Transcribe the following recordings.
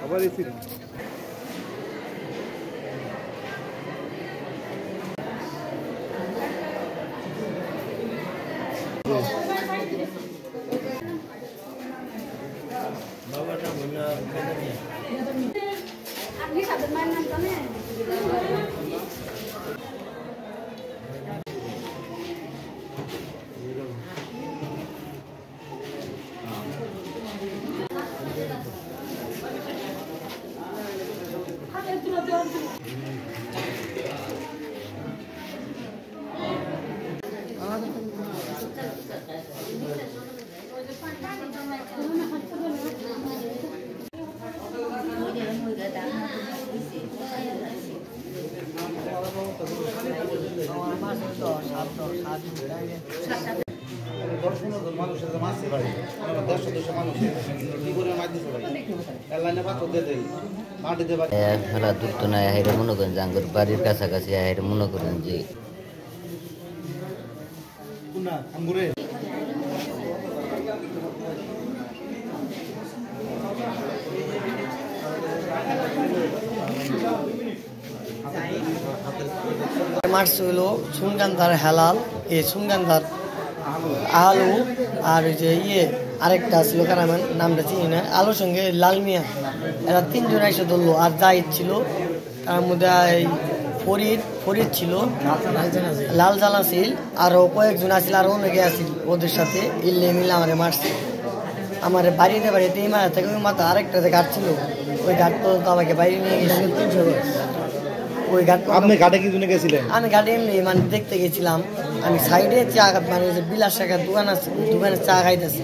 আপনি সাদের মায়ের নাম জানেন? খেলা দুটো না হাইরে মনে করেন যে আঙ্গুর বাড়ির কাছাকাছি হাইরে মনে করেন যে মারছে হলো সুনগান্ধার হেলাল এই সুনগান্ধার আলু আর ওই যে আরেকটা ছিল কারামান নামটা চিনি না আলুর সঙ্গে লাল মিয়া এরা তিনজন এসে ধরলো আর জাহিদ ছিল তার মধ্যে ফরিদ ছিল লাল জালাসিল আরও কয়েকজন আসছিল আরও অনেকে আসছিল ওদের সাথে ইল্লে মিলে আমারে মারছে আমার বাড়িতে এই মাথা থেকে ওই মাথা আরেকটাতে ঘাট ছিল ওই ঘাট তো আমাকে বাইরে নিয়ে গেছিল 300 ওই ঘাট আপনি ঘাটে কি জন্য গেছিলেন? আমি ঘাটে এমনি মানে দেখতে গেছিলাম আমি সাইডে চা মানে যে বিলাস শাখার দোকান আছে দোকানে চা খাইতেছি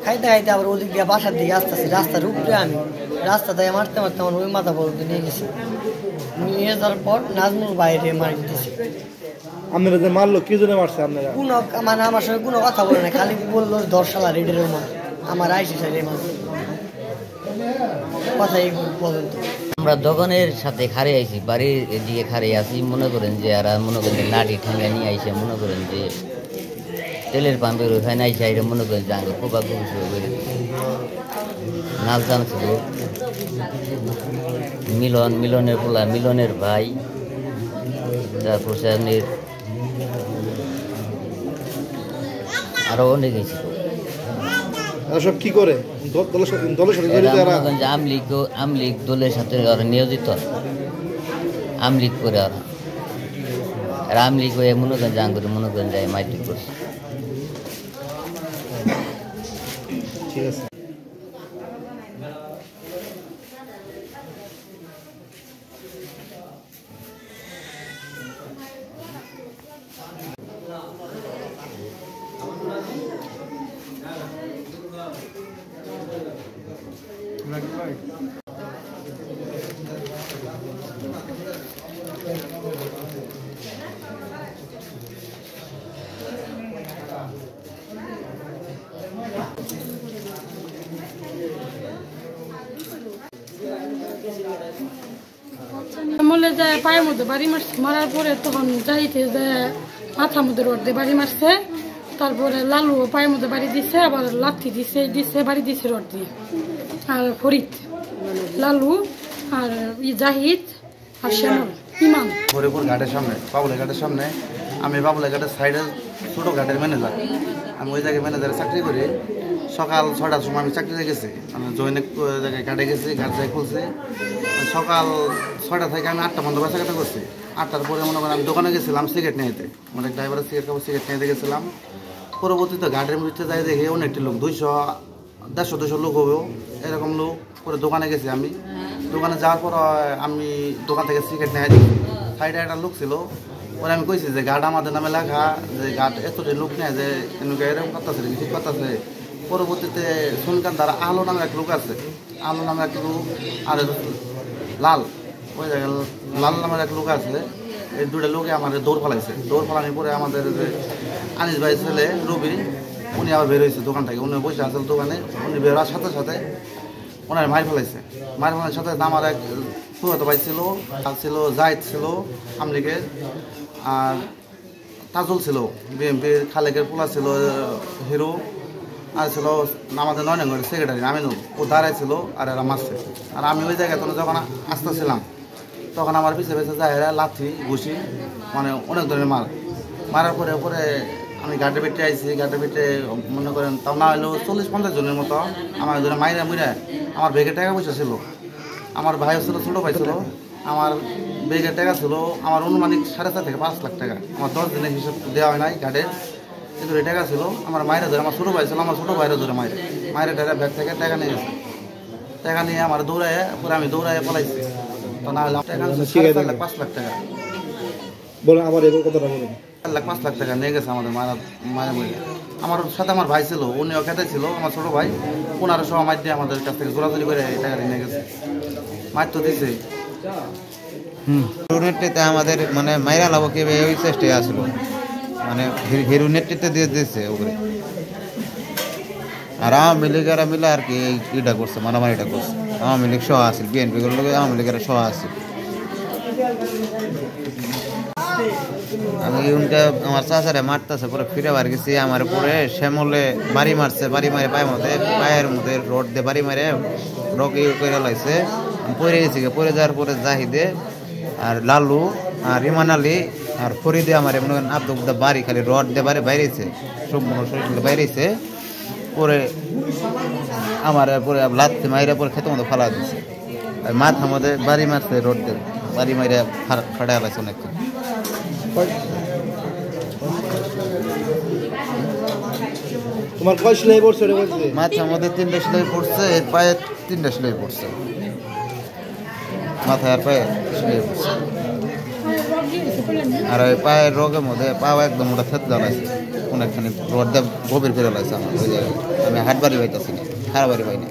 খাইতে আবার ওদিক দিয়ে বাসার দিকে আসতেছি রাস্তার উপরে আমি রাস্তাতে মারতে আমার ওই মাথা পর্যন্ত নিয়ে গেছি নিয়ে যাওয়ার পর নাজমুল বাইরে মারি দিতেছি। আপনারা যে মারলো কি জন্য মারছে? আপনারা কোনো মানে আমার সঙ্গে কোনো কথা বলে না খালি বললো 10 সালা রেডের মার আমার আইসি সাইডে মার কথা এই পর্যন্ত। আমরা দোকানের সাথে খারে আইছি বাড়ির দিকে খারে আছি মনে করেন যে আর মনে করেন লাঠি ঠেঙ্গা নিয়ে আইসে মনে করেন যে তেলের পাম্পের ওখানে আইসে আইরে মনে করেন যে আগে কোপা কুপি বেড়ে নাচ গান ছিল মিলনের পোলা মিলনের ভাই তারপর সামনের আরো অনেকেই ছিল। সব কি করে দলের সাথে আমলিগ দলের সাথে নিয়োজিত আমলিগ করে আর আমলিগ হয়ে মনে করেন যে আঙ্গুরে মনে করেন যায় মাইটিক করছে। ঠিক আছে। মলে যায় পায়ের মধ্যে বাড়ি মারছে মারার পরে তখন যাইতে যে মাথার মধ্যে রড দিয়ে বাড়ি মারছে তারপরে লালু পায়ের মধ্যে বাড়ি দিছে আবার লাথি দিছে বাড়ি দিছে রড দিয়ে আর ফরিদ লালু আর জাহিদ আর শ্যামল ইমাম হরিপুর ঘাটের সামনে বাবুলা ঘাটের সামনে আমি বাবুলা ঘাটের সাইডে ছোটো ঘাটের ম্যানেজার আমি ওই জায়গায় ম্যানেজারে চাকরি করি সকাল 6টার সময় আমি চাকরিতে গেছি আমি জৈনিক জায়গায় ঘাটে গেছি ঘাট যাই খুলছি সকাল 6টা থেকে আমি 8টা পর্যন্ত বেচাকেটা করছি 8টার পরে মনে করেন আমি দোকানে গেছিলাম সিগারেট নিতে অনেক ড্রাইভারের সিগারেট নিতে গেছিলাম পরবর্তীতে ঘাটের মধ্যে যাই দেখে অনেকটি লোক 200-150 লোক হবেও এরকম লোক পরে দোকানে গেছি আমি দোকানে যাওয়ার পর আমি দোকান থেকে সিগারেট নিয়ে দিই সাইডে একটা লোক ছিল পরে আমি কইছি যে ঘাট আমাদের নামে লেখা যে ঘাট এতটাই লোক নেয় যে এরকম করতেছে ঠিক করতেছে পরবর্তীতে শুনকান তারা আলো নামের এক লোক আছে আলো নামের এক লোক আর লাল ওই জায়গায় লাল নামের এক লোক আছে এই দুটো লোকে আমাদের দৌড় ফেলাইছে দৌড় ফেলানোর পরে আমাদের যে আনিস ভাই ছেলে রবি উনি আবার বের হয়েছে দোকান থেকে উনি বসে আসল দোকানে উনি বের হওয়ার সাথে সাথে ওনার মার ফেলাইছে মার ফেলার সাথে আমার এক ফুয়াতো ভাই ছিল জাহিদ ছিল আমলিগের আর তাজুল ছিল বিএমপির খালেকের পোলা ছিল হিরো আর ছিল আমাদের 9 নম্বরের সেক্রেটারি আমিনুল, ও দাঁড়াইছিল আর এরা মারছে। আর আমি ওই জায়গায় যখন আসতেছিলাম তখন আমার পিছিয়ে পিছিয়ে যায় এরা লাথি ঘুষি মানে অনেক ধরনের মারার পরে আমি গাড়ি পেটে আইছি, গাড়ি পেটে মনে করেন তাও না হলেও 40-50 জনের মতো আমার ধরে মাইরা মুইরা। আমার ব্যাগে টাকা পয়সা ছিল, আমার ভাইও ছিল, ছোটো ভাই ছিল, আমার ব্যাগে টাকা ছিল আমার অনুমানিক 4.5 থেকে 5 লাখ টাকা। আমার 10 দিনের হিসাব দেওয়া হয় নাই গাড়ির, কিন্তু এই টাকা ছিল। আমার মায়েরা ধরে, আমার ছোটো ভাই ছিল, আমার ছোটো ভাইরা ধরে মায়ের টাকা ব্যাগ থেকে টাকা নিয়ে গেছে। টাকা নিয়ে আমার দৌড়ায় পরে আমি দৌড়ায় পলাইছি। তো না হলে টাকা 5 লাখ টাকা বলেন আবার এবার কথাটা বলুন। 5 লাখ টাকা নিয়ে গেছে আমাদের মায়ের মহিলা। আমার সাথে আমার ভাই ছিল, উনিও খেতে ছিল, আমার ছোটো ভাই, 1500 মাইর দিয়ে আমাদের কাছ থেকে জোরাজুরি করে এই টাকা নিয়ে গেছে। মাইর তো দিছে। হিরো নেতৃত্বে আমাদের মানে মাইরা লাভ কে ওই চেষ্টায় আসলো, মানে হিরো নেতৃত্বে দিয়ে দিয়েছে ওগুলো। আর আওয়ামী লীগেরা মিলে আর কি এটা করছে, মারামারিটা করছে। আওয়ামী লীগ সহ আসছিল, বিএনপি গুলো আওয়ামী লীগেরা সহ আসছিল। আমি উনকে আমার চাচারে মারতেছে, পরে ফিরে বাড়ি গেছি। আমার পরে শ্যামলে বাড়ি মারছে, বাড়ি মারে পায়ের মধ্যে রড দিয়ে বাড়ি মারে রকি করে লাইছে। পরে গেছি, পরে যাওয়ার পরে জাহিদে আর লালু আর ইমান আলী আর ফরিদে আমার মনে করেন আব্দুল বাড়ি খালি রড দিয়ে বাড়ি বাইরেছে, সম্পূর্ণ শরীর বাইরেছে। পরে আমার পরে লাথি মাইরে পরে খেতে মতো ফালা দিচ্ছে। আর মাথা মধ্যে বাড়ি মারছে, রড দিয়ে বাড়ি মাইরে ফাটা লাগছে অনেকক্ষণ। তোমার কয় সেলাই পড়ছে রে বলছে? মাথার মধ্যে 3টা সেলাই পড়ছে, পায়ে 3টা সেলাই পড়ছে, মাথায় আর পায়ে সেলাই পড়ছে। আর ওই পায়ের রোগের মধ্যে পাও একদম ওটা থেতলা লাগছে, অনেকখানি রড দিয়ে গভীর করে লাগছে আমার ওই জায়গায়। আমি হাট বাড়ি পাইতেছি না, খারাপ বাড়ি পাই না।